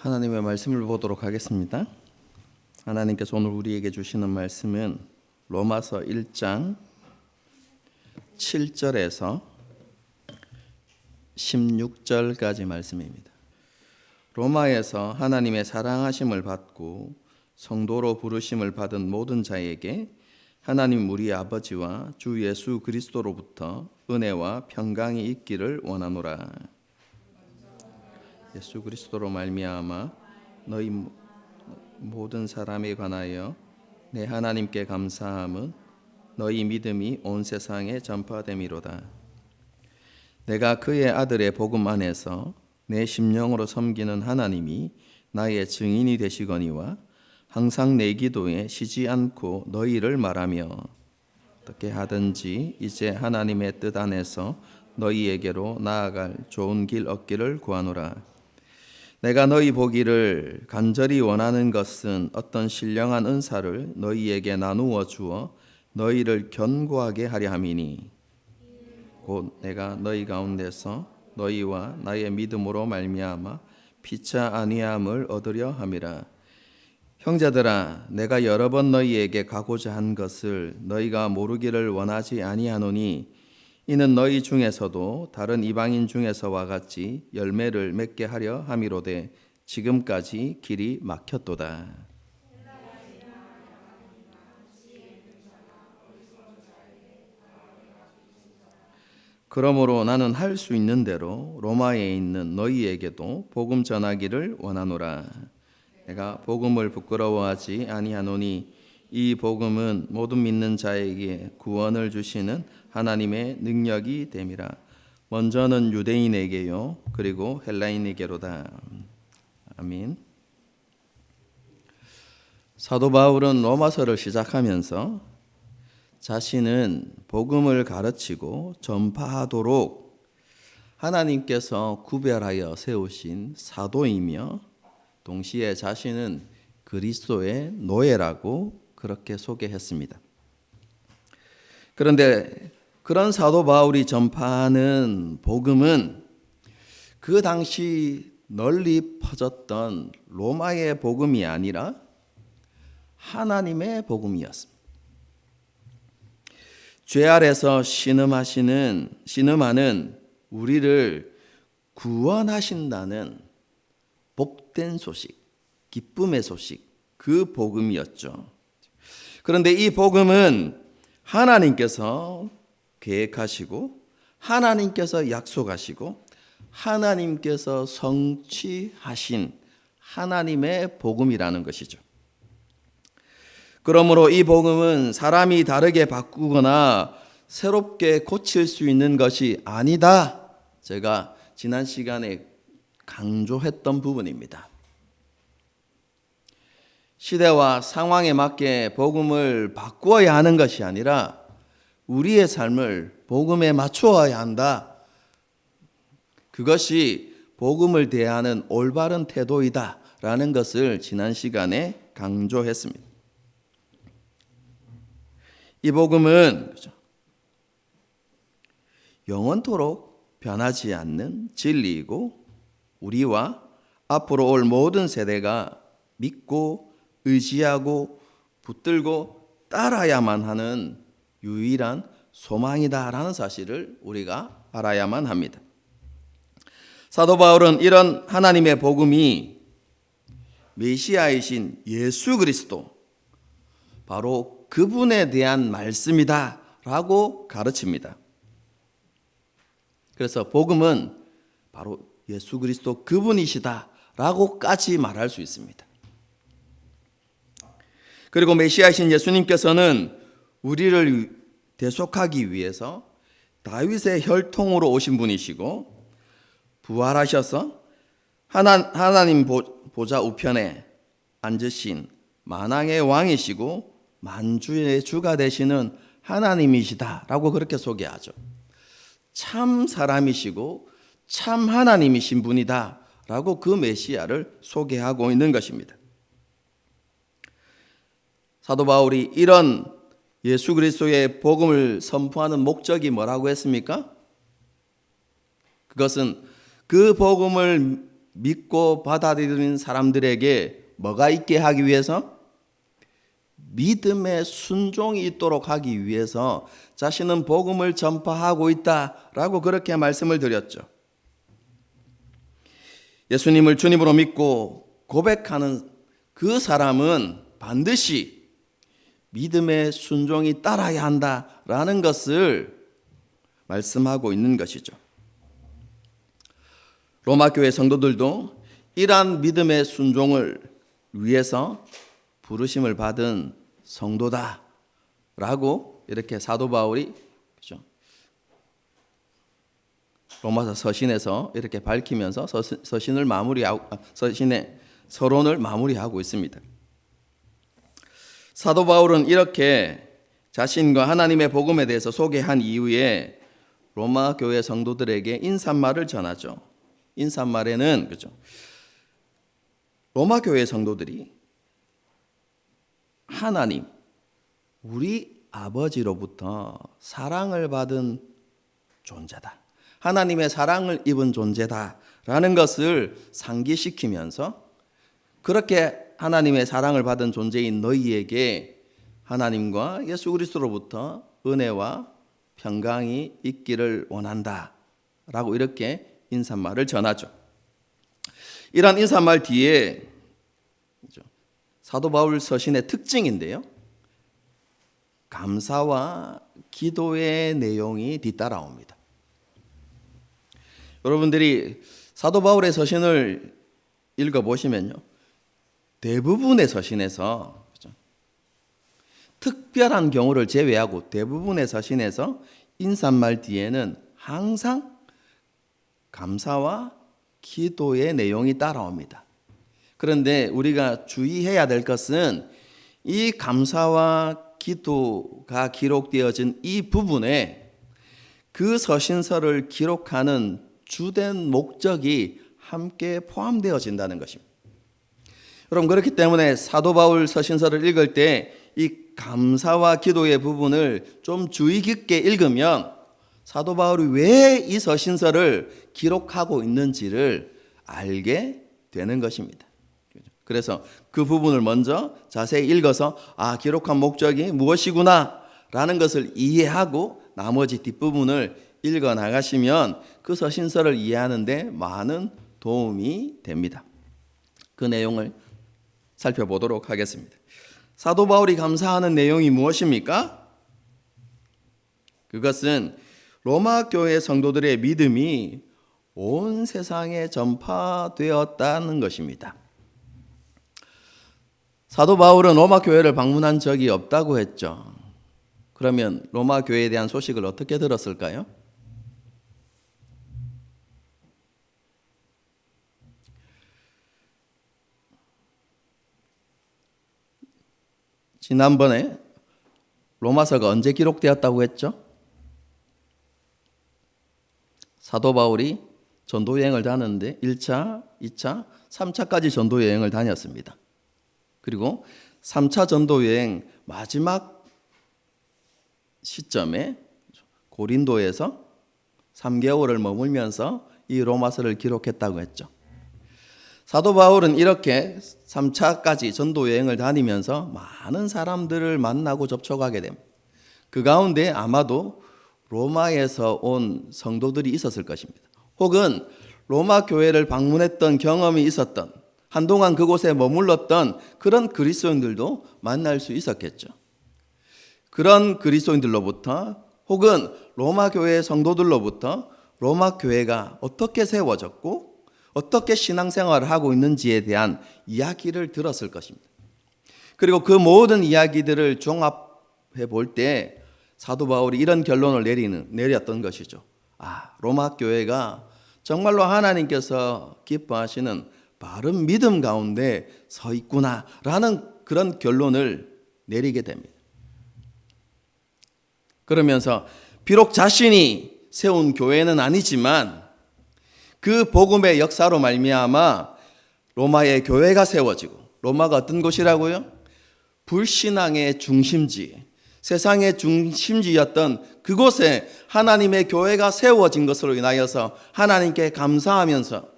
하나님의 말씀을 보도록 하겠습니다. 하나님께서 오늘 우리에게 주시는 말씀은 로마서 1장 7절에서 16절까지 말씀입니다. 로마에서 하나님의 사랑하심을 받고 성도로 부르심을 받은 모든 자에게 하나님 우리 아버지와 주 예수 그리스도로부터 은혜와 평강이 있기를 원하노라. 예수 그리스도로 말미암아 너희 모든 사람에 관하여 내 하나님께 감사함은 너희 믿음이 온 세상에 전파됨이로다. 내가 그의 아들의 복음 안에서 내 심령으로 섬기는 하나님이 나의 증인이 되시거니와 항상 내 기도에 쉬지 않고 너희를 말하며 어떻게 하든지 이제 하나님의 뜻 안에서 너희에게로 나아갈 좋은 길 얻기를 구하노라. 내가 너희 보기를 간절히 원하는 것은 어떤 신령한 은사를 너희에게 나누어 주어 너희를 견고하게 하려 함이니 곧 내가 너희 가운데서 너희와 나의 믿음으로 말미암아 피차 아니함을 얻으려 함이라. 형제들아, 내가 여러 번 너희에게 가고자 한 것을 너희가 모르기를 원하지 아니하노니 이는 너희 중에서도 다른 이방인 중에서와 같이 열매를 맺게 하려 함이로되 지금까지 길이 막혔도다. 그러므로 나는 할 수 있는 대로 로마에 있는 너희에게도 복음 전하기를 원하노라. 내가 복음을 부끄러워하지 아니하노니 이 복음은 모든 믿는 자에게 구원을 주시는 하나님의 능력이 됨이라. 먼저는 유대인에게요 그리고 헬라인에게로다. 아멘. 사도 바울은 로마서를 시작하면서 자신은 복음을 가르치고 전파하도록 하나님께서 구별하여 세우신 사도이며 동시에 자신은 그리스도의 노예라고 그렇게 소개했습니다. 그런데 그런 사도 바울이 전파하는 복음은 그 당시 널리 퍼졌던 로마의 복음이 아니라 하나님의 복음이었습니다. 죄 아래서 신음하는 우리를 구원하신다는 복된 소식, 기쁨의 소식, 그 복음이었죠. 그런데 이 복음은 하나님께서 계획하시고 하나님께서 약속하시고 하나님께서 성취하신 하나님의 복음이라는 것이죠. 그러므로 이 복음은 사람이 다르게 바꾸거나 새롭게 고칠 수 있는 것이 아니다. 제가 지난 시간에 강조했던 부분입니다. 시대와 상황에 맞게 복음을 바꾸어야 하는 것이 아니라 우리의 삶을 복음에 맞추어야 한다. 그것이 복음을 대하는 올바른 태도이다라는 것을 지난 시간에 강조했습니다. 이 복음은 영원토록 변하지 않는 진리이고 우리와 앞으로 올 모든 세대가 믿고 의지하고 붙들고 따라야만 하는 유일한 소망이다라는 사실을 우리가 알아야만 합니다. 사도 바울은 이런 하나님의 복음이 메시아이신 예수 그리스도 바로 그분에 대한 말씀이다라고 가르칩니다. 그래서 복음은 바로 예수 그리스도 그분이시다라고까지 말할 수 있습니다. 그리고 메시아이신 예수님께서는 우리를 대속하기 위해서 다윗의 혈통으로 오신 분이시고 부활하셔서 하나님 보좌 우편에 앉으신 만왕의 왕이시고 만주의 주가 되시는 하나님이시다라고 그렇게 소개하죠. 참 사람이시고 참 하나님이신 분이다라고 그 메시아를 소개하고 있는 것입니다. 사도 바울이 이런 예수 그리스도의 복음을 선포하는 목적이 뭐라고 했습니까? 그것은 그 복음을 믿고 받아들이는 사람들에게 뭐가 있게 하기 위해서? 믿음의 순종이 있도록 하기 위해서 자신은 복음을 전파하고 있다라고 그렇게 말씀을 드렸죠. 예수님을 주님으로 믿고 고백하는 그 사람은 반드시 믿음의 순종이 따라야 한다라는 것을 말씀하고 있는 것이죠. 로마 교회 성도들도 이러한 믿음의 순종을 위해서 부르심을 받은 성도다라고 이렇게 사도 바울이 그렇죠? 로마서 서신에서 이렇게 밝히면서 서신을 마무리하고 서신의 서론을 마무리하고 있습니다. 사도 바울은 이렇게 자신과 하나님의 복음에 대해서 소개한 이후에 로마 교회 성도들에게 인사말을 전하죠. 인사말에는 그렇죠? 로마 교회 성도들이 하나님, 우리 아버지로부터 사랑을 받은 존재다. 하나님의 사랑을 입은 존재다라는 것을 상기시키면서 그렇게 하나님의 사랑을 받은 존재인 너희에게 하나님과 예수 그리스도로부터 은혜와 평강이 있기를 원한다라고 이렇게 인사말을 전하죠. 이러한 인사말 뒤에 사도 바울 서신의 특징인데요. 감사와 기도의 내용이 뒤따라옵니다. 여러분들이 사도 바울의 서신을 읽어보시면요. 대부분의 서신에서 그렇죠? 특별한 경우를 제외하고 대부분의 서신에서 인사말 뒤에는 항상 감사와 기도의 내용이 따라옵니다. 그런데 우리가 주의해야 될 것은 이 감사와 기도가 기록되어진 이 부분에 그 서신서를 기록하는 주된 목적이 함께 포함되어진다는 것입니다. 여러분 그렇기 때문에 사도 바울 서신서를 읽을 때 이 감사와 기도의 부분을 좀 주의 깊게 읽으면 사도 바울이 왜 이 서신서를 기록하고 있는지를 알게 되는 것입니다. 그래서 그 부분을 먼저 자세히 읽어서 기록한 목적이 무엇이구나 라는 것을 이해하고 나머지 뒷부분을 읽어 나가시면 그 서신서를 이해하는 데 많은 도움이 됩니다. 그 내용을 살펴보도록 하겠습니다. 사도 바울이 감사하는 내용이 무엇입니까? 그것은 로마 교회 성도들의 믿음이 온 세상에 전파되었다는 것입니다. 사도 바울은 로마 교회를 방문한 적이 없다고 했죠. 그러면 로마 교회에 대한 소식을 어떻게 들었을까요? 지난번에 로마서가 언제 기록되었다고 했죠? 사도 바울이 전도 여행을 다녔는데 1차, 2차, 3차까지 전도 여행을 다녔습니다. 그리고 3차 전도 여행 마지막 시점에 고린도에서 3개월을 머물면서 이 로마서를 기록했다고 했죠. 사도 바울은 이렇게 3차까지 전도 여행을 다니면서 많은 사람들을 만나고 접촉하게 됩니다. 그 가운데 아마도 로마에서 온 성도들이 있었을 것입니다. 혹은 로마 교회를 방문했던 경험이 있었던 한동안 그곳에 머물렀던 그런 그리스도인들도 만날 수 있었겠죠. 그런 그리스도인들로부터 혹은 로마 교회 성도들로부터 로마 교회가 어떻게 세워졌고 어떻게 신앙생활을 하고 있는지에 대한 이야기를 들었을 것입니다. 그리고 그 모든 이야기들을 종합해 볼 때 사도 바울이 이런 결론을 내렸던 것이죠. 로마 교회가 정말로 하나님께서 기뻐하시는 바른 믿음 가운데 서 있구나라는 그런 결론을 내리게 됩니다. 그러면서 비록 자신이 세운 교회는 아니지만 그 복음의 역사로 말미암아 로마의 교회가 세워지고, 로마가 어떤 곳이라고요? 불신앙의 중심지, 세상의 중심지였던 그곳에 하나님의 교회가 세워진 것으로 인하여서 하나님께 감사하면서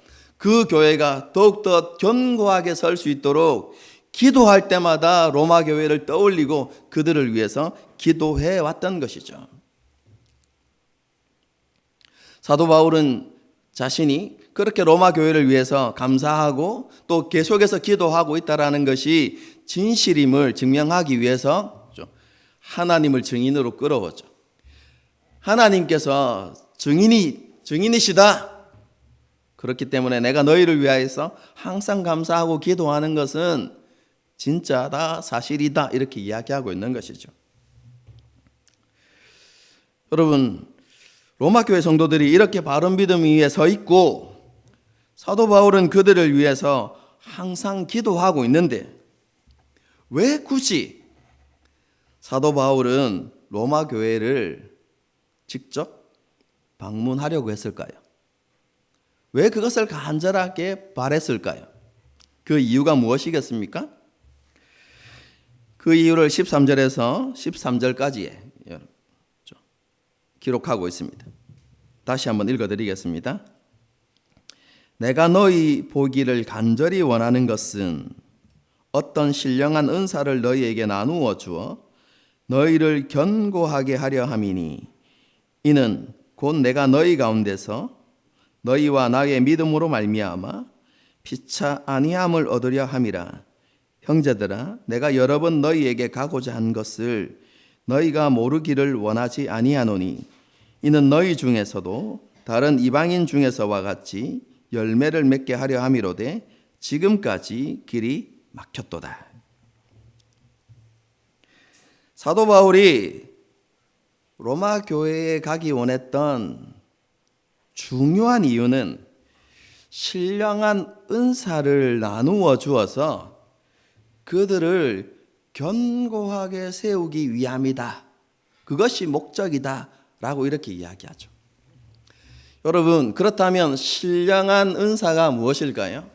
그 교회가 더욱더 견고하게 설 수 있도록 기도할 때마다 로마 교회를 떠올리고 그들을 위해서 기도해 왔던 것이죠. 사도 바울은 자신이 그렇게 로마 교회를 위해서 감사하고 또 계속해서 기도하고 있다는 것이 진실임을 증명하기 위해서 하나님을 증인으로 끌어오죠. 하나님께서 증인이시다. 그렇기 때문에 내가 너희를 위하여서 항상 감사하고 기도하는 것은 진짜다, 사실이다 이렇게 이야기하고 있는 것이죠. 여러분, 로마 교회 성도들이 이렇게 바른 믿음 위에 서 있고 사도 바울은 그들을 위해서 항상 기도하고 있는데 왜 굳이 사도 바울은 로마 교회를 직접 방문하려고 했을까요? 왜 그것을 간절하게 바랬을까요? 그 이유가 무엇이겠습니까? 그 이유를 13절에서 13절까지에 기록하고 있습니다. 다시 한번 읽어드리겠습니다. 내가 너희 보기를 간절히 원하는 것은 어떤 신령한 은사를 너희에게 나누어 주어 너희를 견고하게 하려 함이니 이는 곧 내가 너희 가운데서 너희와 나의 믿음으로 말미암아 피차 아니함을 얻으려 함이라. 형제들아, 내가 여러 번 너희에게 가고자 한 것을 너희가 모르기를 원하지 아니하노니 이는 너희 중에서도 다른 이방인 중에서와 같이 열매를 맺게 하려 함이로되 지금까지 길이 막혔도다. 사도 바울이 로마 교회에 가기 원했던 중요한 이유는 신령한 은사를 나누어 주어서 그들을 견고하게 세우기 위함이다. 그것이 목적이다. 라고 이렇게 이야기하죠. 여러분, 그렇다면 신령한 은사가 무엇일까요?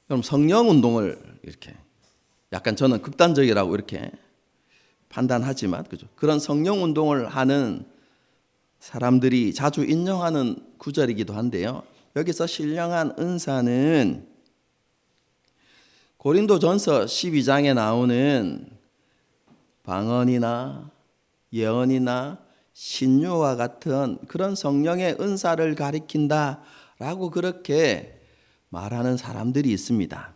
그럼 성령 운동을 이렇게 약간 저는 극단적이라고 이렇게 판단하지만 그런 성령 운동을 하는 사람들이 자주 인용하는 구절이기도 한데요. 여기서 신령한 은사는 고린도전서 12장에 나오는 방언이나 예언이나 신유와 같은 그런 성령의 은사를 가리킨다라고 그렇게 말하는 사람들이 있습니다.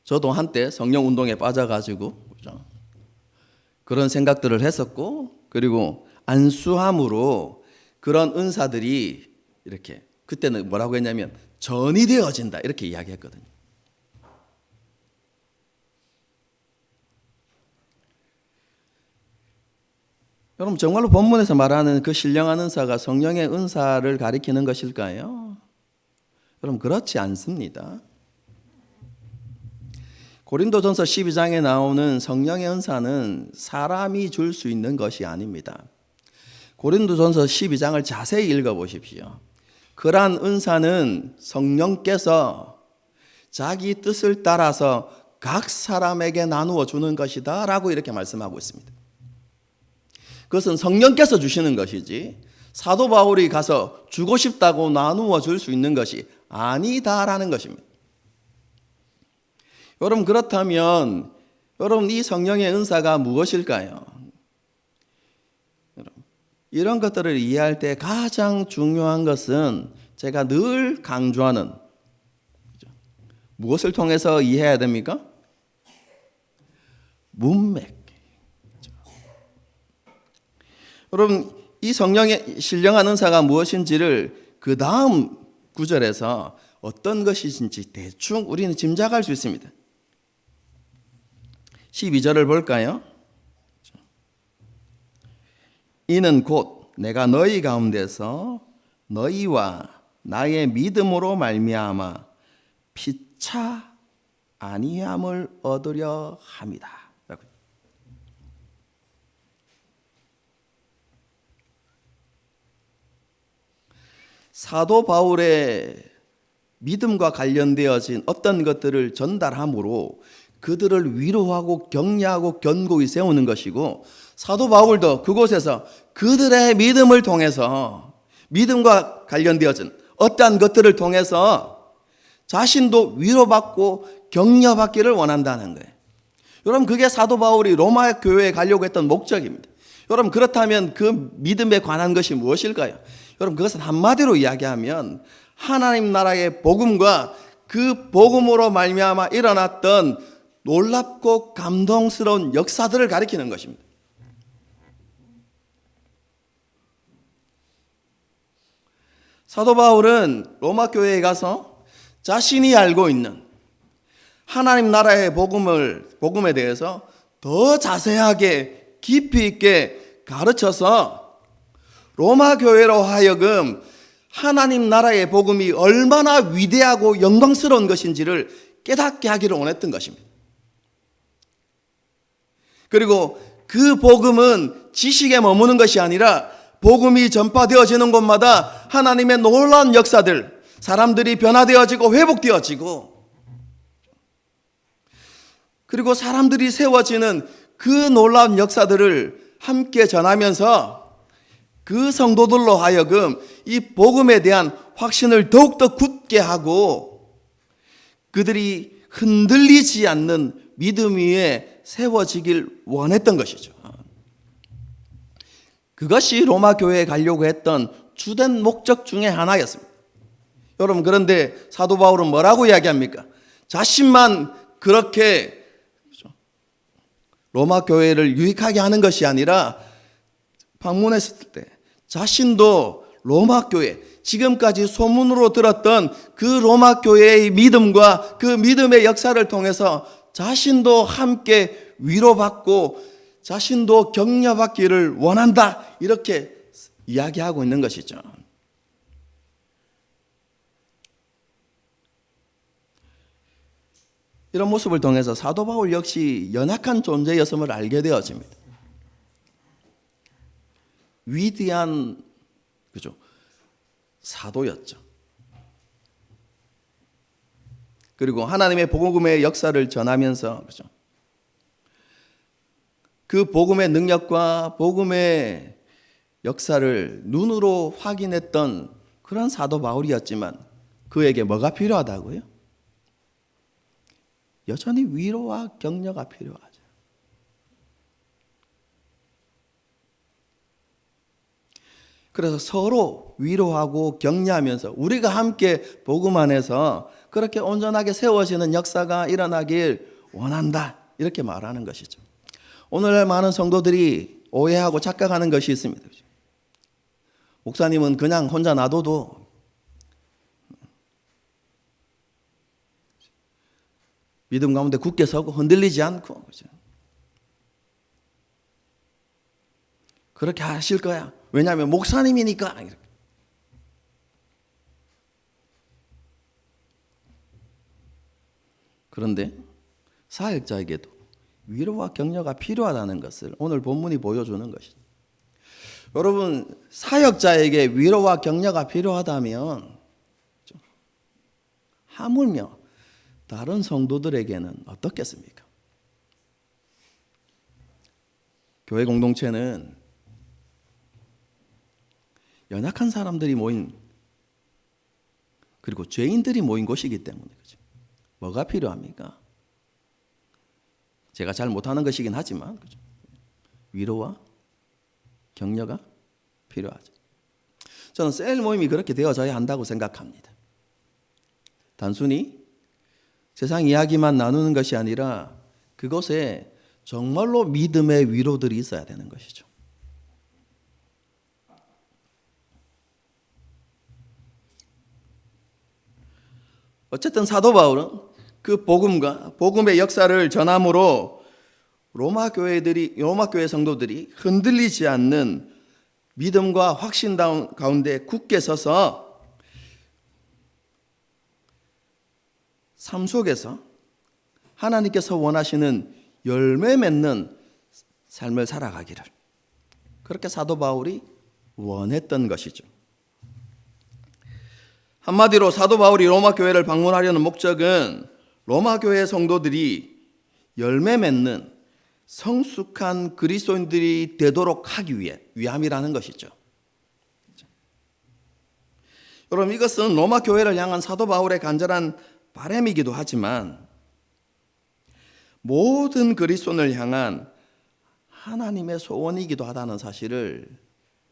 저도 한때 성령 운동에 빠져가지고 그런 생각들을 했었고, 그리고 안수함으로 그런 은사들이 이렇게 그때는 뭐라고 했냐면 전이 되어진다 이렇게 이야기했거든요. 여러분, 정말로 본문에서 말하는 그 신령한 은사가 성령의 은사를 가리키는 것일까요? 여러분, 그렇지 않습니다. 고린도전서 12장에 나오는 성령의 은사는 사람이 줄 수 있는 것이 아닙니다. 고린도전서 12장을 자세히 읽어보십시오. 그러한 은사는 성령께서 자기 뜻을 따라서 각 사람에게 나누어 주는 것이다 라고 이렇게 말씀하고 있습니다. 그것은 성령께서 주시는 것이지 사도 바울이 가서 주고 싶다고 나누어 줄 수 있는 것이 아니다라는 것입니다. 여러분, 그렇다면 여러분, 이 성령의 은사가 무엇일까요? 이런 것들을 이해할 때 가장 중요한 것은 제가 늘 강조하는 무엇을 통해서 이해해야 됩니까? 문맥. 여러분, 이 성령의 신령한 은사가 무엇인지를 그 다음 구절에서 어떤 것인지 대충 우리는 짐작할 수 있습니다. 12절을 볼까요? 이는 곧 내가 너희 가운데서 너희와 나의 믿음으로 말미암아 피차 아니함을 얻으려 함이다. 사도 바울의 믿음과 관련되어진 어떤 것들을 전달함으로 그들을 위로하고 격려하고 견고히 세우는 것이고, 사도 바울도 그곳에서 그들의 믿음을 통해서, 믿음과 관련되어진 어떠한 것들을 통해서 자신도 위로받고 격려받기를 원한다는 거예요. 여러분, 그게 사도 바울이 로마 교회에 가려고 했던 목적입니다. 여러분, 그렇다면 그 믿음에 관한 것이 무엇일까요? 여러분, 그것은 한마디로 이야기하면 하나님 나라의 복음과 그 복음으로 말미암아 일어났던 놀랍고 감동스러운 역사들을 가리키는 것입니다. 사도 바울은 로마 교회에 가서 자신이 알고 있는 하나님 나라의 복음에 대해서 더 자세하게 깊이 있게 가르쳐서 로마 교회로 하여금 하나님 나라의 복음이 얼마나 위대하고 영광스러운 것인지를 깨닫게 하기를 원했던 것입니다. 그리고 그 복음은 지식에 머무는 것이 아니라 복음이 전파되어지는 곳마다 하나님의 놀라운 역사들, 사람들이 변화되어지고 회복되어지고, 그리고 사람들이 세워지는 그 놀라운 역사들을 함께 전하면서 그 성도들로 하여금 이 복음에 대한 확신을 더욱더 굳게 하고 그들이 흔들리지 않는 믿음 위에 세워지길 원했던 것이죠. 그것이 로마 교회에 가려고 했던 주된 목적 중에 하나였습니다. 여러분, 그런데 사도 바울은 뭐라고 이야기합니까? 자신만 그렇게 로마 교회를 유익하게 하는 것이 아니라 방문했을 때 자신도 로마 교회, 지금까지 소문으로 들었던 그 로마 교회의 믿음과 그 믿음의 역사를 통해서 자신도 함께 위로받고 자신도 격려받기를 원한다, 이렇게 이야기하고 있는 것이죠. 이런 모습을 통해서 사도 바울 역시 연약한 존재였음을 알게 되어집니다. 위대한 사도였죠. 그리고 하나님의 복음의 역사를 전하면서 그 복음의 능력과 복음의 역사를 눈으로 확인했던 그런 사도 바울이었지만 그에게 뭐가 필요하다고요? 여전히 위로와 격려가 필요하죠. 그래서 서로 위로하고 격려하면서 우리가 함께 복음 안에서 그렇게 온전하게 세워지는 역사가 일어나길 원한다, 이렇게 말하는 것이죠. 오늘날 많은 성도들이 오해하고 착각하는 것이 있습니다. 목사님은 그냥 혼자 놔둬도 믿음 가운데 굳게 서고 흔들리지 않고 그렇게 하실 거야. 왜냐하면 목사님이니까. 그런데 사역자에게도 위로와 격려가 필요하다는 것을 오늘 본문이 보여주는 것이죠. 여러분, 사역자에게 위로와 격려가 필요하다면 하물며 다른 성도들에게는 어떻겠습니까? 교회 공동체는 연약한 사람들이 모인, 그리고 죄인들이 모인 곳이기 때문에 그렇죠. 뭐가 필요합니까? 제가 잘 못하는 것이긴 하지만 그렇죠. 위로와 격려가 필요하죠. 저는 셀 모임이 그렇게 되어져야 한다고 생각합니다. 단순히 세상 이야기만 나누는 것이 아니라 그곳에 정말로 믿음의 위로들이 있어야 되는 것이죠. 어쨌든 사도 바울은 그 복음과 복음의 역사를 전함으로 로마 교회 성도들이 흔들리지 않는 믿음과 확신 가운데 굳게 서서 삶 속에서 하나님께서 원하시는 열매 맺는 삶을 살아가기를, 그렇게 사도 바울이 원했던 것이죠. 한마디로 사도 바울이 로마 교회를 방문하려는 목적은 로마 교회 성도들이 열매 맺는 성숙한 그리스도인들이 되도록 하기 위함이라는 것이죠. 여러분, 이것은 로마 교회를 향한 사도 바울의 간절한 바람이기도 하지만 모든 그리스도인을 향한 하나님의 소원이기도 하다는 사실을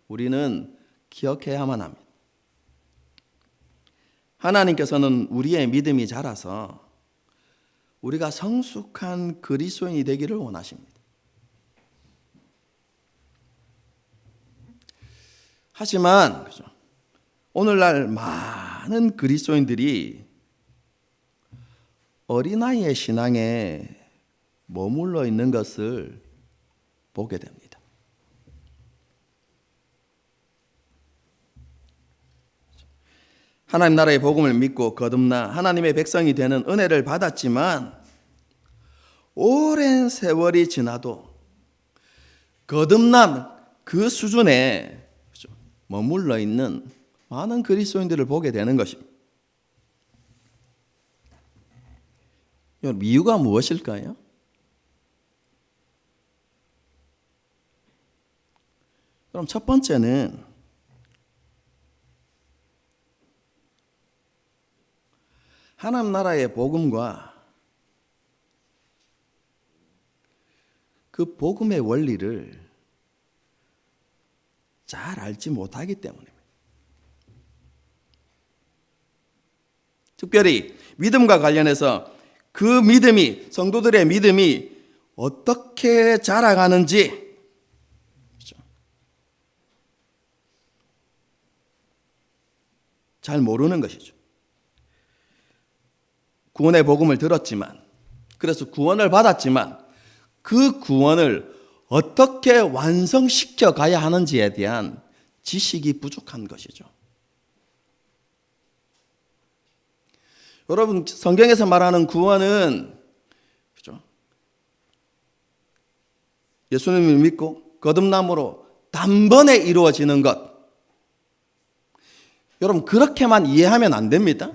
우리는 기억해야만 합니다. 하나님께서는 우리의 믿음이 자라서 우리가 성숙한 그리스도인이 되기를 원하십니다. 하지만 오늘날 많은 그리스도인들이 어린아이의 신앙에 머물러 있는 것을 보게 됩니다. 하나님 나라의 복음을 믿고 거듭나 하나님의 백성이 되는 은혜를 받았지만 오랜 세월이 지나도 거듭남 그 수준에 머물러 있는 많은 그리스도인들을 보게 되는 것입니다. 이유가 무엇일까요? 그럼 첫 번째는 하나님 나라의 복음과 그 복음의 원리를 잘 알지 못하기 때문입니다. 특별히 믿음과 관련해서 그 믿음이, 성도들의 믿음이 어떻게 자라가는지 잘 모르는 것이죠. 구원의 복음을 들었지만, 그래서 구원을 받았지만 그 구원을 어떻게 완성시켜 가야 하는지에 대한 지식이 부족한 것이죠. 여러분, 성경에서 말하는 구원은 예수님을 믿고 거듭남으로 단번에 이루어지는 것. 여러분, 그렇게만 이해하면 안 됩니다.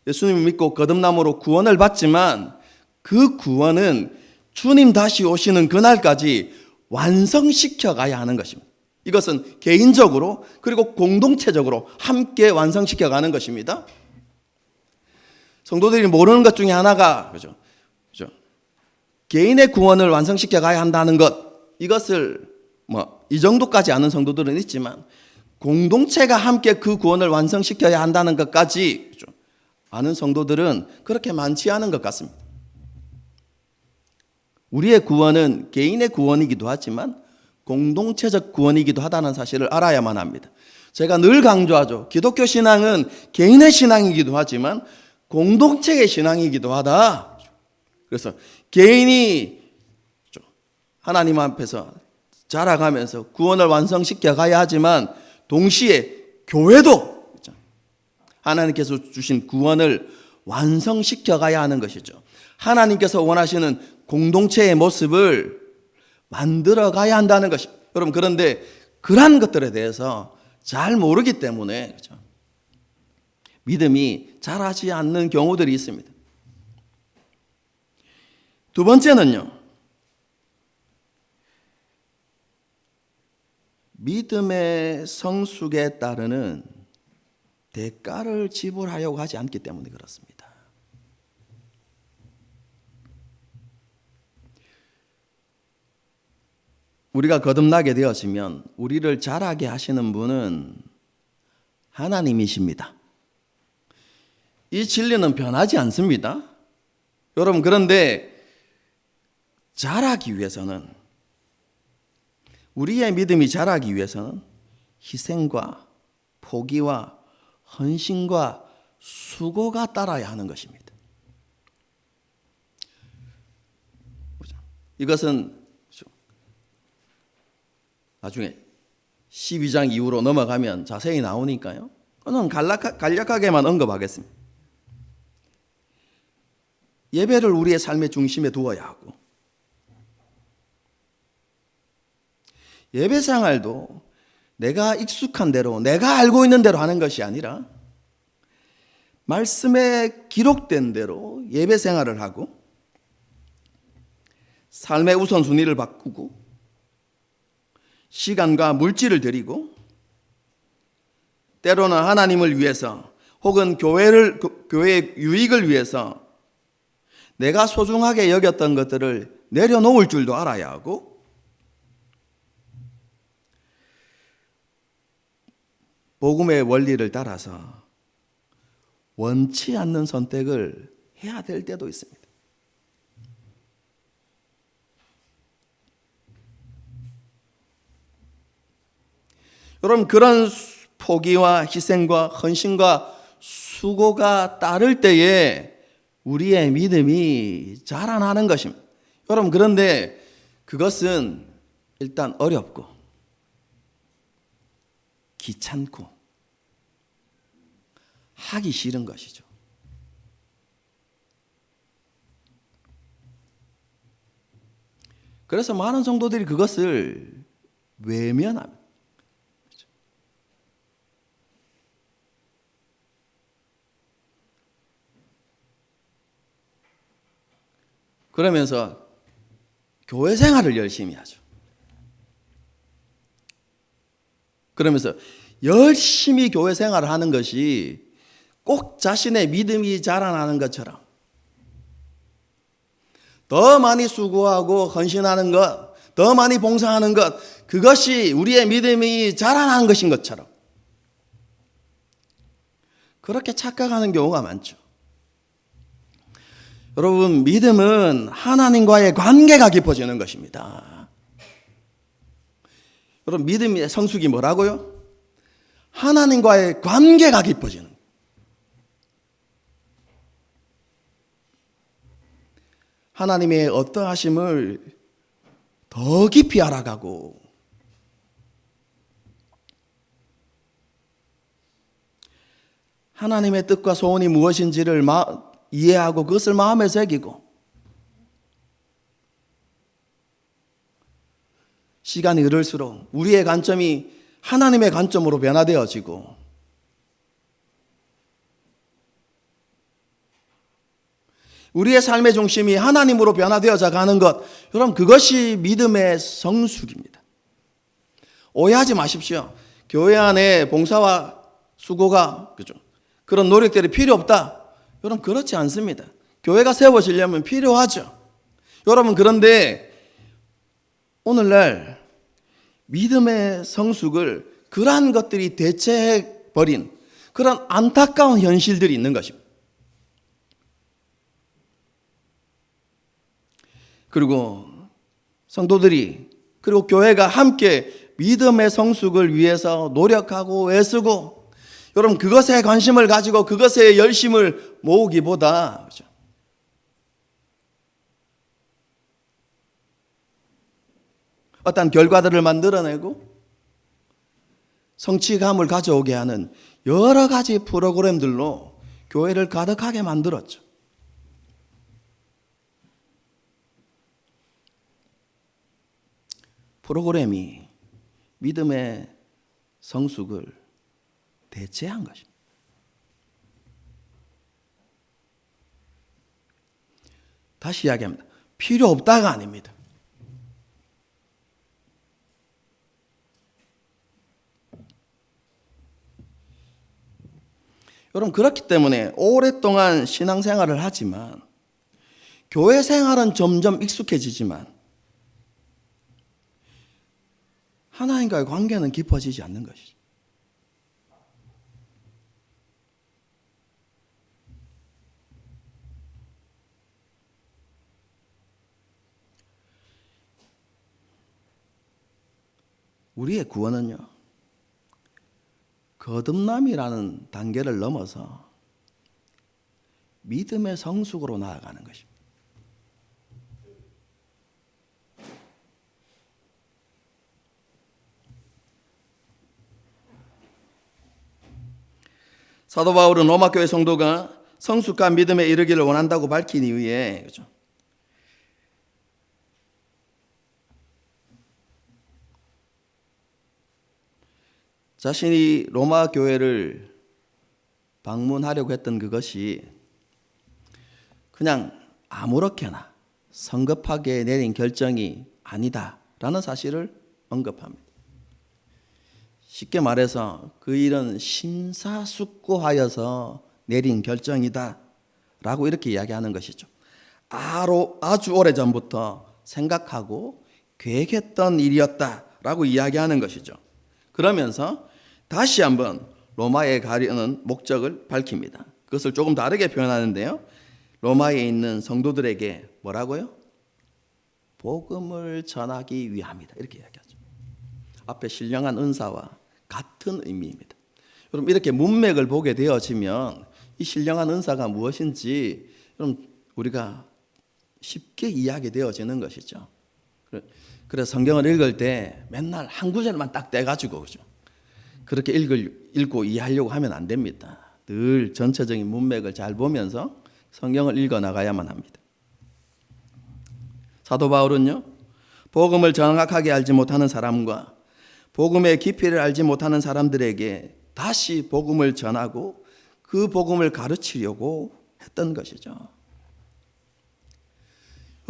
예수님을 믿고 거듭남으로 구원을 받지만 그 구원은 주님 다시 오시는 그날까지 완성시켜 가야 하는 것입니다. 이것은 개인적으로 그리고 공동체적으로 함께 완성시켜 가는 것입니다. 성도들이 모르는 것 중에 하나가 개인의 구원을 완성시켜 가야 한다는 것, 이것을 이 정도까지 아는 성도들은 있지만 공동체가 함께 그 구원을 완성시켜야 한다는 것까지 아는 성도들은 그렇게 많지 않은 것 같습니다. 우리의 구원은 개인의 구원이기도 하지만 공동체적 구원이기도 하다는 사실을 알아야만 합니다. 제가 늘 강조하죠. 기독교 신앙은 개인의 신앙이기도 하지만 공동체의 신앙이기도 하다. 그래서 개인이 하나님 앞에서 자라가면서 구원을 완성시켜 가야 하지만 동시에 교회도 하나님께서 주신 구원을 완성시켜 가야 하는 것이죠. 하나님께서 원하시는 공동체의 모습을 만들어 가야 한다는 것입니다. 여러분, 그런데 그러한 것들에 대해서 잘 모르기 때문에 믿음이 자라지 않는 경우들이 있습니다. 두 번째는요, 믿음의 성숙에 따르는 대가를 지불하려고 하지 않기 때문에 그렇습니다. 우리가 거듭나게 되었으면 우리를 자라게 하시는 분은 하나님이십니다. 이 진리는 변하지 않습니다. 여러분, 그런데 자라기 위해서는, 우리의 믿음이 자라기 위해서는 희생과 포기와 헌신과 수고가 따라야 하는 것입니다. 이것은 나중에 12장 이후로 넘어가면 자세히 나오니까요. 저는 간략하게만 언급하겠습니다. 예배를 우리의 삶의 중심에 두어야 하고, 예배 생활도 내가 익숙한 대로, 내가 알고 있는 대로 하는 것이 아니라 말씀에 기록된 대로 예배 생활을 하고, 삶의 우선순위를 바꾸고 시간과 물질을 들이고 때로는 하나님을 위해서 혹은 교회의 유익을 위해서 내가 소중하게 여겼던 것들을 내려놓을 줄도 알아야 하고 복음의 원리를 따라서 원치 않는 선택을 해야 될 때도 있습니다. 여러분, 그런 포기와 희생과 헌신과 수고가 따를 때에 우리의 믿음이 자라나는 것입니다. 여러분, 그런데 그것은 일단 어렵고 귀찮고 하기 싫은 것이죠. 그래서 많은 성도들이 그것을 외면합니다. 그러면서 교회 생활을 열심히 하죠. 그러면서 열심히 교회 생활을 하는 것이 꼭 자신의 믿음이 자라나는 것처럼 더 많이 수고하고 헌신하는 것, 더 많이 봉사하는 것, 그것이 우리의 믿음이 자라나는 것인 것처럼 그렇게 착각하는 경우가 많죠. 여러분, 믿음은 하나님과의 관계가 깊어지는 것입니다. 여러분, 믿음의 성숙이 뭐라고요? 하나님과의 관계가 깊어지는. 하나님의 어떠하심을 더 깊이 알아가고 하나님의 뜻과 소원이 무엇인지를 이해하고 그것을 마음에 새기고 시간이 흐를수록 우리의 관점이 하나님의 관점으로 변화되어지고 우리의 삶의 중심이 하나님으로 변화되어져 가는 것, 여러분, 그것이 믿음의 성숙입니다. 오해하지 마십시오. 교회 안에 봉사와 수고가 그런 노력들이 필요 없다. 여러분, 그렇지 않습니다. 교회가 세워지려면 필요하죠. 여러분, 그런데 오늘날 믿음의 성숙을 그러한 것들이 대체해버린 그런 안타까운 현실들이 있는 것입니다. 그리고 성도들이 그리고 교회가 함께 믿음의 성숙을 위해서 노력하고 애쓰고 여러분, 그것에 관심을 가지고 그것에 열심을 모으기보다 그렇죠? 어떤 결과들을 만들어내고 성취감을 가져오게 하는 여러 가지 프로그램들로 교회를 가득하게 만들었죠. 프로그램이 믿음의 성숙을 대체한 것입니다. 다시 이야기합니다. 필요 없다가 아닙니다. 여러분, 그렇기 때문에 오랫동안 신앙생활을 하지만 교회 생활은 점점 익숙해지지만 하나님과의 관계는 깊어지지 않는 것이죠. 우리의 구원은요, 거듭남이라는 단계를 넘어서 믿음의 성숙으로 나아가는 것입니다. 사도 바울은 로마 교회 성도가 성숙한 믿음에 이르기를 원한다고 밝힌 이후에 그렇죠? 자신이 로마 교회를 방문하려고 했던 그것이 그냥 아무렇게나 성급하게 내린 결정이 아니다라는 사실을 언급합니다. 쉽게 말해서 그 일은 심사숙고하여서 내린 결정이다라고 이렇게 이야기하는 것이죠. 아주 오래전부터 생각하고 계획했던 일이었다라고 이야기하는 것이죠. 그러면서 다시 한번 로마에 가려는 목적을 밝힙니다. 그것을 조금 다르게 표현하는데요. 로마에 있는 성도들에게 뭐라고요? 복음을 전하기 위함이다. 이렇게 이야기하죠. 앞에 신령한 은사와 같은 의미입니다. 여러분 이렇게 문맥을 보게 되어지면 이 신령한 은사가 무엇인지 여러분 우리가 쉽게 이해하게 되어지는 것이죠. 그래서 성경을 읽을 때 맨날 한 구절만 딱 떼가지고 그죠? 그렇게 읽고 이해하려고 하면 안 됩니다. 늘 전체적인 문맥을 잘 보면서 성경을 읽어 나가야만 합니다. 사도 바울은요, 복음을 정확하게 알지 못하는 사람과 복음의 깊이를 알지 못하는 사람들에게 다시 복음을 전하고 그 복음을 가르치려고 했던 것이죠.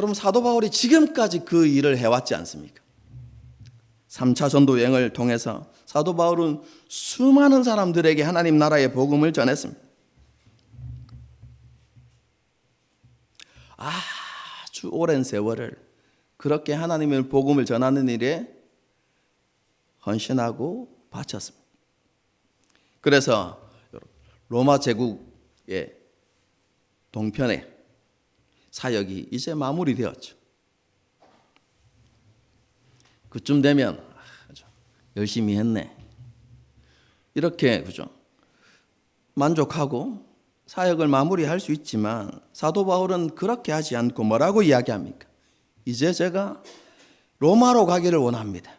여러분 사도 바울이 지금까지 그 일을 해왔지 않습니까? 3차 전도 여행을 통해서 사도 바울은 수많은 사람들에게 하나님 나라의 복음을 전했습니다. 아주 오랜 세월을 그렇게 하나님의 복음을 전하는 일에 헌신하고 바쳤습니다. 그래서 로마 제국의 동편에 사역이 이제 마무리되었죠. 그쯤 되면 열심히 했네. 이렇게 그죠? 만족하고 사역을 마무리할 수 있지만 사도 바울은 그렇게 하지 않고 뭐라고 이야기합니까? 이제 제가 로마로 가기를 원합니다.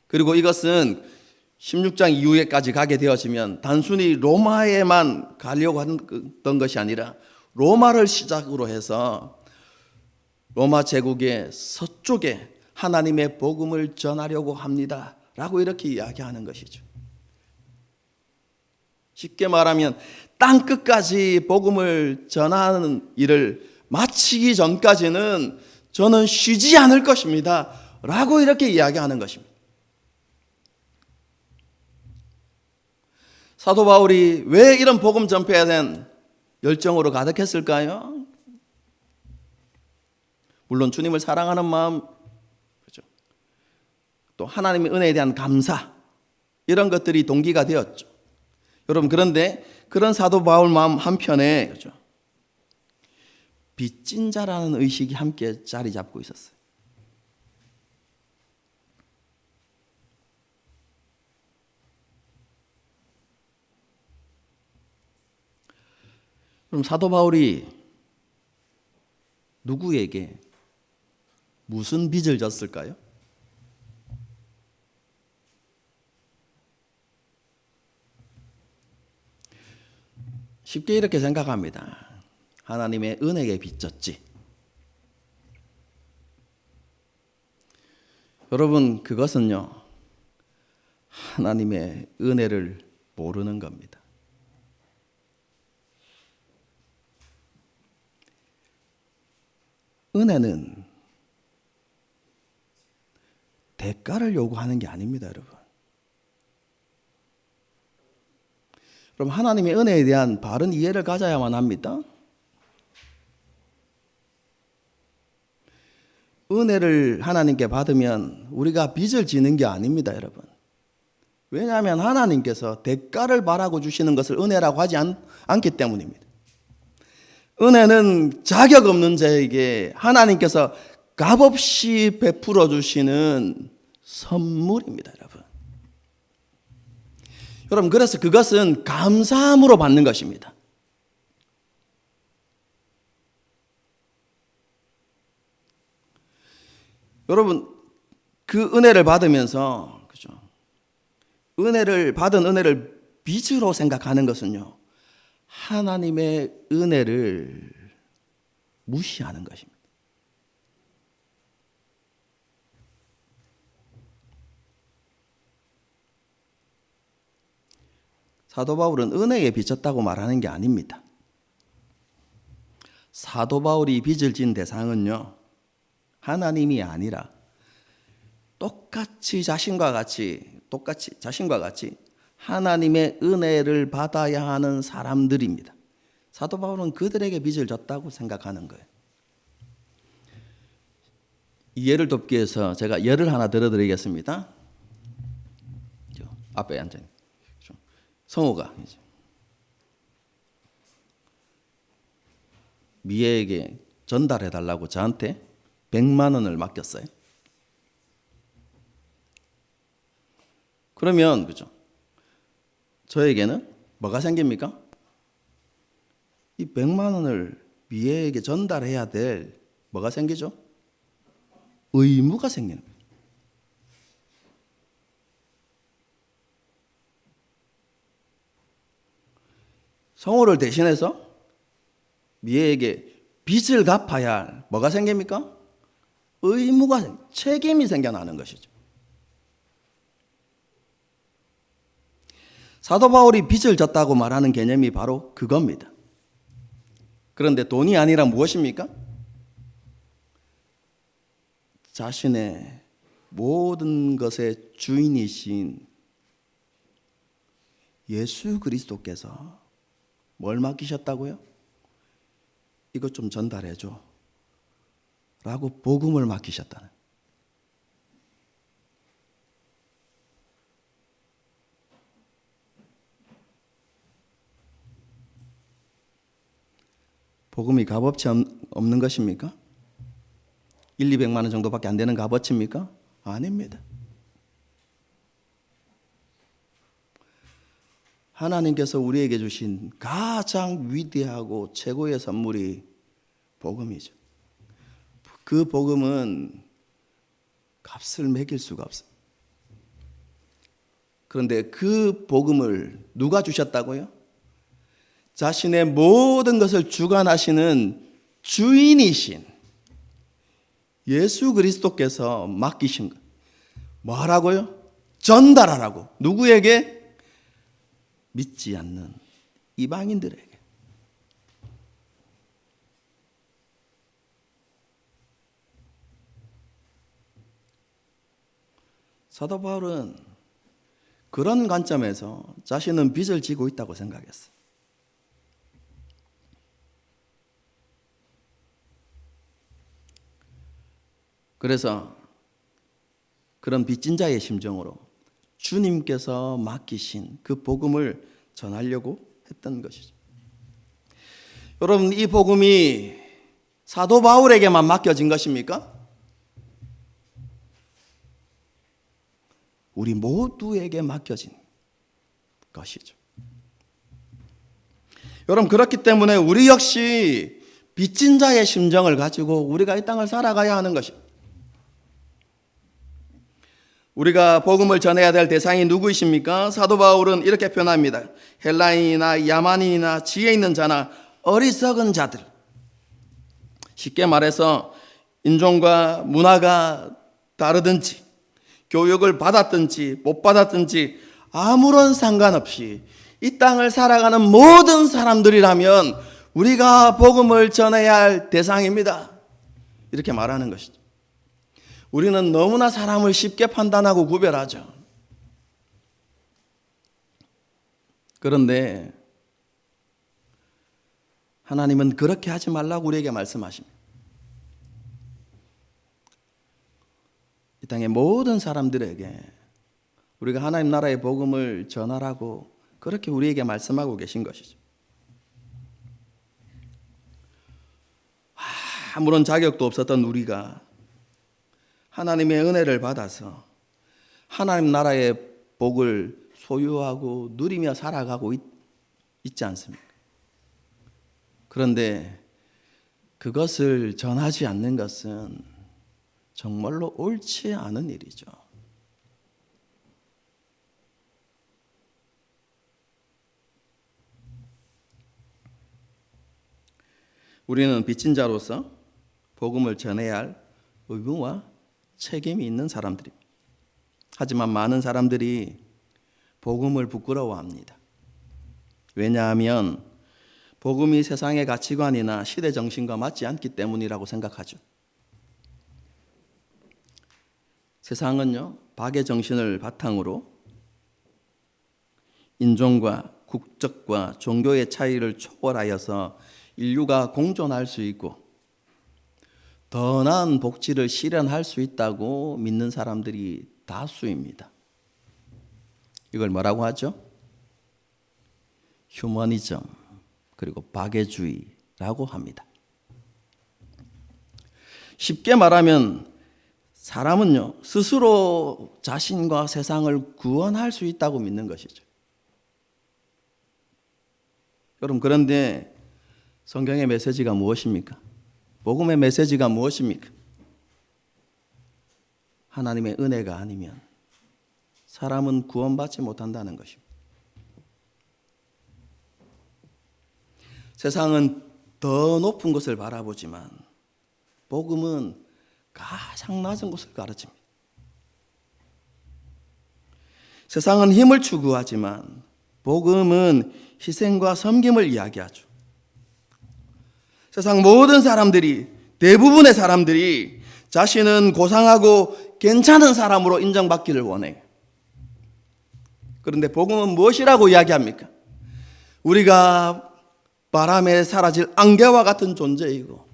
그리고 이것은 16장 이후에까지 가게 되어지면 단순히 로마에만 가려고 했던 것이 아니라 로마를 시작으로 해서 로마 제국의 서쪽에 하나님의 복음을 전하려고 합니다. 라고 이렇게 이야기하는 것이죠. 쉽게 말하면 땅 끝까지 복음을 전하는 일을 마치기 전까지는 저는 쉬지 않을 것입니다. 라고 이렇게 이야기하는 것입니다. 사도 바울이 왜 이런 복음 전파에 대한 열정으로 가득했을까요? 물론 주님을 사랑하는 마음, 그렇죠? 또 하나님의 은혜에 대한 감사, 이런 것들이 동기가 되었죠. 여러분 그런데 그런 사도 바울 마음 한편에 그렇죠? 빚진 자라는 의식이 함께 자리 잡고 있었어요. 그럼 사도 바울이 누구에게 무슨 빚을 졌을까요? 쉽게 이렇게 생각합니다. 하나님의 은혜에 빚졌지. 여러분 그것은요, 하나님의 은혜를 모르는 겁니다. 은혜는 대가를 요구하는 게 아닙니다, 여러분. 그럼 하나님의 은혜에 대한 바른 이해를 가져야만 합니다. 은혜를 하나님께 받으면 우리가 빚을 지는 게 아닙니다, 여러분. 왜냐하면 하나님께서 대가를 바라고 주시는 것을 은혜라고 하지 않기 때문입니다. 은혜는 자격 없는 자에게 하나님께서 값없이 베풀어 주시는 선물입니다, 여러분. 여러분 그래서 그것은 감사함으로 받는 것입니다. 여러분 그 은혜를 받으면서 그죠? 받은 은혜를 빚으로 생각하는 것은요, 하나님의 은혜를 무시하는 것입니다. 사도 바울은 은혜에 빚졌다고 말하는 게 아닙니다. 사도 바울이 빚을 진 대상은요, 하나님이 아니라 똑같이 자신과 같이 하나님의 은혜를 받아야 하는 사람들입니다. 사도 바울은 그들에게 빚을 졌다고 생각하는 거예요. 이 예를 돕기 위해서 제가 예를 하나 들어드리겠습니다. 앞에 앉아 있는 성호가 미애에게 전달해 달라고 저한테 100만 원을 맡겼어요. 그러면 그죠? 저에게는 뭐가 생깁니까? 이 100만 원을 미애에게 전달해야 될 뭐가 생기죠? 의무가 생기는 거예요. 성호를 대신해서 미애에게 빚을 갚아야 할 뭐가 생깁니까? 의무가, 책임이 생겨나는 것이죠. 사도 바울이 빚을 졌다고 말하는 개념이 바로 그겁니다. 그런데 돈이 아니라 무엇입니까? 자신의 모든 것의 주인이신 예수 그리스도께서 뭘 맡기셨다고요? 이것 좀 전달해줘 라고 복음을 맡기셨다는. 복음이 값어치 없는 것입니까? 1, 200만 원 정도밖에 안 되는 값어치입니까? 아닙니다. 하나님께서 우리에게 주신 가장 위대하고 최고의 선물이 복음이죠. 그 복음은 값을 매길 수가 없어요. 그런데 그 복음을 누가 주셨다고요? 자신의 모든 것을 주관하시는 주인이신 예수 그리스도께서 맡기신 것. 뭐하라고요? 전달하라고. 누구에게? 믿지 않는 이방인들에게. 사도 바울은 그런 관점에서 자신은 빚을 지고 있다고 생각했어요. 그래서 그런 빚진 자의 심정으로 주님께서 맡기신 그 복음을 전하려고 했던 것이죠. 여러분, 이 복음이 사도 바울에게만 맡겨진 것입니까? 우리 모두에게 맡겨진 것이죠. 여러분, 그렇기 때문에 우리 역시 빚진 자의 심정을 가지고 우리가 이 땅을 살아가야 하는 것입니다. 우리가 복음을 전해야 될 대상이 누구이십니까? 사도 바울은 이렇게 표현합니다. 헬라인이나 야만인이나 지혜 있는 자나 어리석은 자들. 쉽게 말해서 인종과 문화가 다르든지 교육을 받았든지 못 받았든지 아무런 상관없이 이 땅을 살아가는 모든 사람들이라면 우리가 복음을 전해야 할 대상입니다. 이렇게 말하는 것이죠. 우리는 너무나 사람을 쉽게 판단하고 구별하죠. 그런데 하나님은 그렇게 하지 말라고 우리에게 말씀하십니다. 이 땅의 모든 사람들에게 우리가 하나님 나라의 복음을 전하라고 그렇게 우리에게 말씀하고 계신 것이죠. 아무런 자격도 없었던 우리가 하나님의 은혜를 받아서 하나님 나라의 복을 소유하고 누리며 살아가고 있지 않습니까? 그런데 그것을 전하지 않는 것은 정말로 옳지 않은 일이죠. 우리는 빚진 자로서 복음을 전해야 할 의무와 책임이 있는 사람들입니다. 하지만 많은 사람들이 복음을 부끄러워합니다. 왜냐하면 복음이 세상의 가치관이나 시대 정신과 맞지 않기 때문이라고 생각하죠. 세상은요, 박의 정신을 바탕으로 인종과 국적과 종교의 차이를 초월하여서 인류가 공존할 수 있고 더 나은 복지를 실현할 수 있다고 믿는 사람들이 다수입니다. 이걸 뭐라고 하죠? 휴머니즘, 그리고 박애주의라고 합니다. 쉽게 말하면 사람은요, 스스로 자신과 세상을 구원할 수 있다고 믿는 것이죠. 여러분, 그런데 성경의 메시지가 무엇입니까? 복음의 메시지가 무엇입니까? 하나님의 은혜가 아니면 사람은 구원받지 못한다는 것입니다. 세상은 더 높은 것을 바라보지만 복음은 가장 낮은 것을 가르칩니다. 세상은 힘을 추구하지만 복음은 희생과 섬김을 이야기하죠. 세상 모든 사람들이, 대부분의 사람들이 자신은 고상하고 괜찮은 사람으로 인정받기를 원해요. 그런데 복음은 무엇이라고 이야기합니까? 우리가 바람에 사라질 안개와 같은 존재이고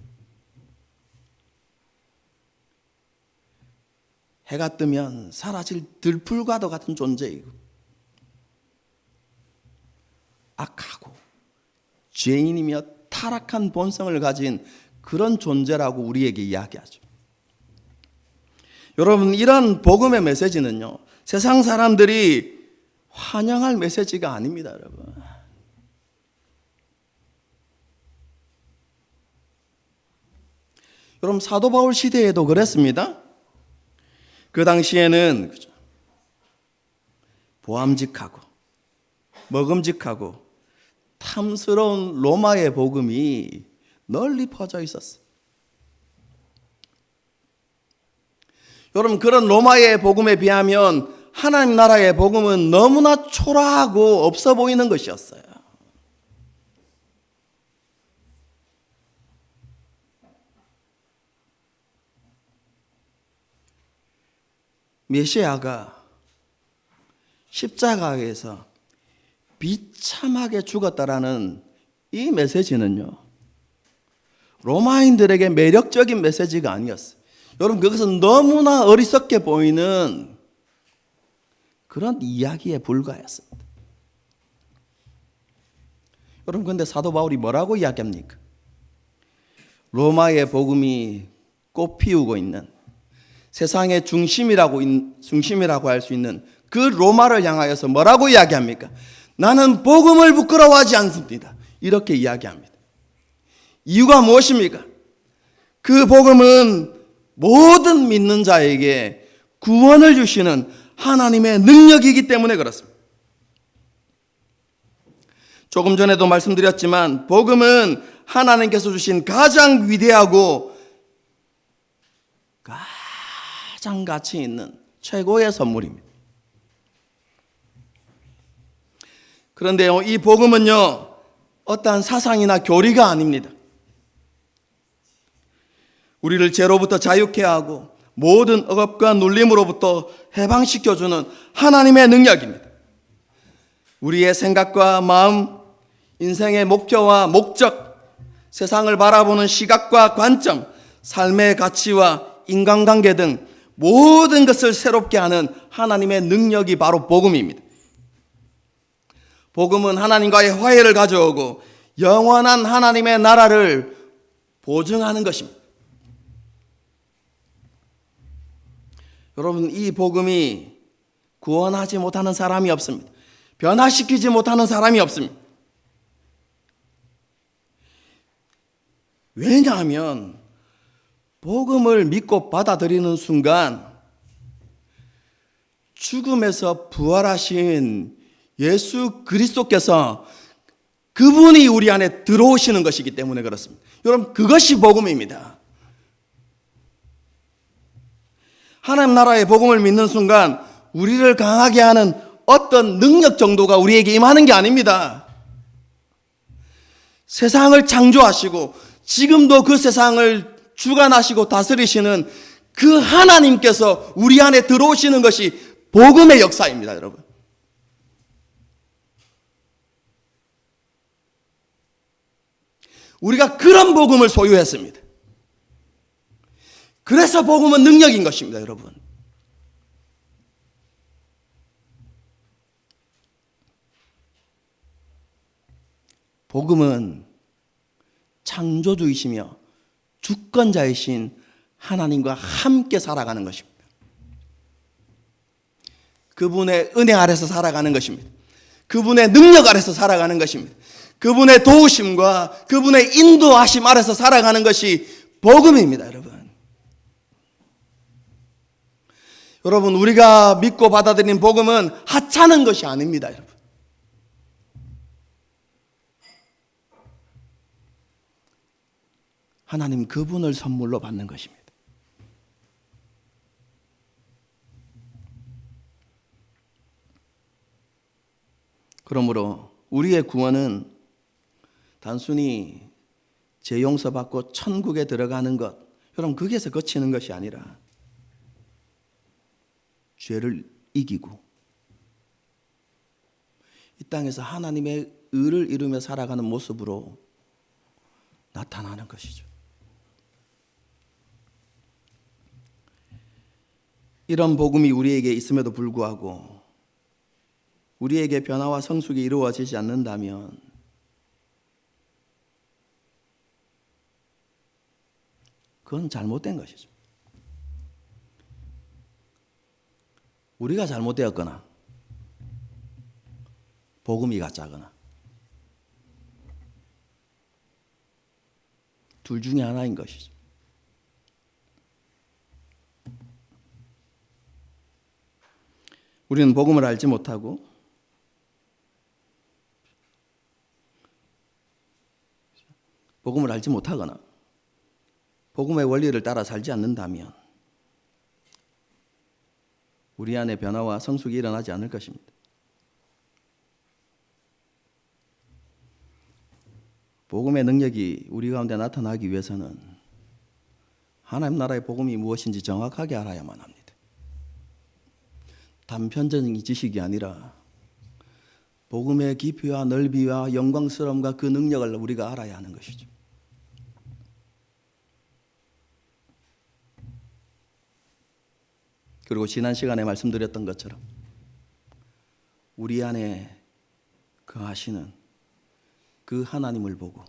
해가 뜨면 사라질 들풀과도 같은 존재이고 악하고 죄인이며 타락한 본성을 가진 그런 존재라고 우리에게 이야기하죠. 여러분, 이런 복음의 메시지는요, 세상 사람들이 환영할 메시지가 아닙니다, 여러분. 여러분, 사도 바울 시대에도 그랬습니다. 그 당시에는 보암직하고 먹음직하고 탐스러운 로마의 복음이 널리 퍼져 있었어요. 여러분, 그런 로마의 복음에 비하면 하나님 나라의 복음은 너무나 초라하고 없어 보이는 것이었어요. 메시아가 십자가에서 비참하게 죽었다라는 이 메시지는요, 로마인들에게 매력적인 메시지가 아니었어요. 여러분, 그것은 너무나 어리석게 보이는 그런 이야기에 불과했습니다. 여러분, 근데 사도 바울이 뭐라고 이야기합니까? 로마의 복음이 꽃피우고 있는 세상의 중심이라고 할 수 있는 그 로마를 향하여서 뭐라고 이야기합니까? 나는 복음을 부끄러워하지 않습니다. 이렇게 이야기합니다. 이유가 무엇입니까? 그 복음은 모든 믿는 자에게 구원을 주시는 하나님의 능력이기 때문에 그렇습니다. 조금 전에도 말씀드렸지만 복음은 하나님께서 주신 가장 위대하고 가장 가치 있는 최고의 선물입니다. 그런데요, 이 복음은요, 어떠한 사상이나 교리가 아닙니다. 우리를 죄로부터 자유케 하고 모든 억압과 눌림으로부터 해방시켜주는 하나님의 능력입니다. 우리의 생각과 마음, 인생의 목표와 목적, 세상을 바라보는 시각과 관점, 삶의 가치와 인간관계 등 모든 것을 새롭게 하는 하나님의 능력이 바로 복음입니다. 복음은 하나님과의 화해를 가져오고 영원한 하나님의 나라를 보증하는 것입니다. 여러분, 이 복음이 구원하지 못하는 사람이 없습니다. 변화시키지 못하는 사람이 없습니다. 왜냐하면 복음을 믿고 받아들이는 순간 죽음에서 부활하신 예수 그리스도께서 그분이 우리 안에 들어오시는 것이기 때문에 그렇습니다. 여러분, 그것이 복음입니다. 하나님 나라의 복음을 믿는 순간 우리를 강하게 하는 어떤 능력 정도가 우리에게 임하는 게 아닙니다. 세상을 창조하시고 지금도 그 세상을 주관하시고 다스리시는 그 하나님께서 우리 안에 들어오시는 것이 복음의 역사입니다, 여러분. 우리가 그런 복음을 소유했습니다. 그래서 복음은 능력인 것입니다, 여러분. 복음은 창조주이시며 주권자이신 하나님과 함께 살아가는 것입니다. 그분의 은혜 아래서 살아가는 것입니다. 그분의 능력 아래서 살아가는 것입니다. 그분의 도우심과 그분의 인도하심 아래서 살아가는 것이 복음입니다, 여러분. 여러분, 우리가 믿고 받아들인 복음은 하찮은 것이 아닙니다, 여러분. 하나님 그분을 선물로 받는 것입니다. 그러므로 우리의 구원은 단순히 죄 용서받고 천국에 들어가는 것, 여러분, 거기에서 그치는 것이 아니라 죄를 이기고 이 땅에서 하나님의 의를 이루며 살아가는 모습으로 나타나는 것이죠. 이런 복음이 우리에게 있음에도 불구하고 우리에게 변화와 성숙이 이루어지지 않는다면 그건 잘못된 것이죠. 우리가 잘못되었거나 복음이 가짜거나 둘 중에 하나인 것이죠. 우리는 복음을 알지 못하고 복음을 알지 못하거나 복음의 원리를 따라 살지 않는다면 우리 안에 변화와 성숙이 일어나지 않을 것입니다. 복음의 능력이 우리 가운데 나타나기 위해서는 하나님 나라의 복음이 무엇인지 정확하게 알아야만 합니다. 단편적인 지식이 아니라 복음의 깊이와 넓이와 영광스러움과 그 능력을 우리가 알아야 하는 것이죠. 그리고 지난 시간에 말씀드렸던 것처럼 우리 안에 거하시는 그 하나님을 보고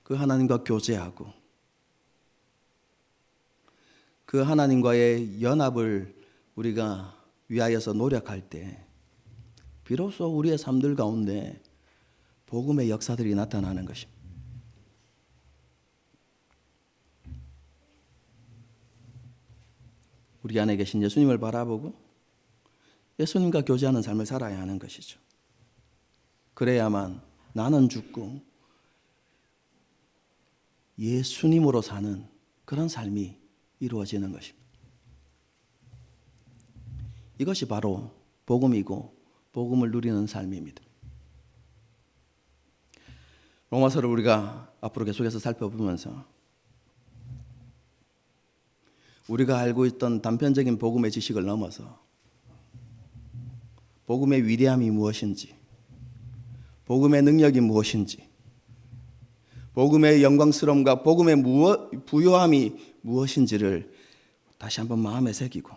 그 하나님과 교제하고 그 하나님과의 연합을 우리가 위하여서 노력할 때 비로소 우리의 삶들 가운데 복음의 역사들이 나타나는 것입니다. 우리 안에 계신 예수님을 바라보고 예수님과 교제하는 삶을 살아야 하는 것이죠. 그래야만 나는 죽고 예수님으로 사는 그런 삶이 이루어지는 것입니다. 이것이 바로 복음이고 복음을 누리는 삶입니다. 로마서를 우리가 앞으로 계속해서 살펴보면서 우리가 알고 있던 단편적인 복음의 지식을 넘어서 복음의 위대함이 무엇인지, 복음의 능력이 무엇인지, 복음의 영광스러움과 복음의 부요함이 무엇인지를 다시 한번 마음에 새기고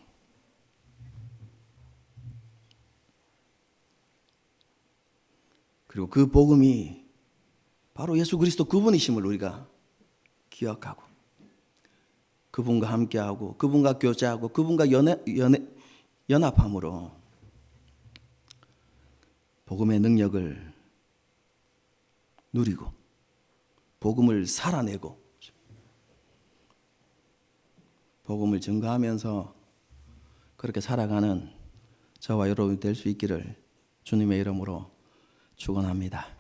그리고 그 복음이 바로 예수 그리스도 그분이심을 우리가 기억하고 그분과 함께하고 그분과 교제하고 그분과 연합함으로 복음의 능력을 누리고 복음을 살아내고 복음을 증거하면서 그렇게 살아가는 저와 여러분이 될 수 있기를 주님의 이름으로 축원합니다.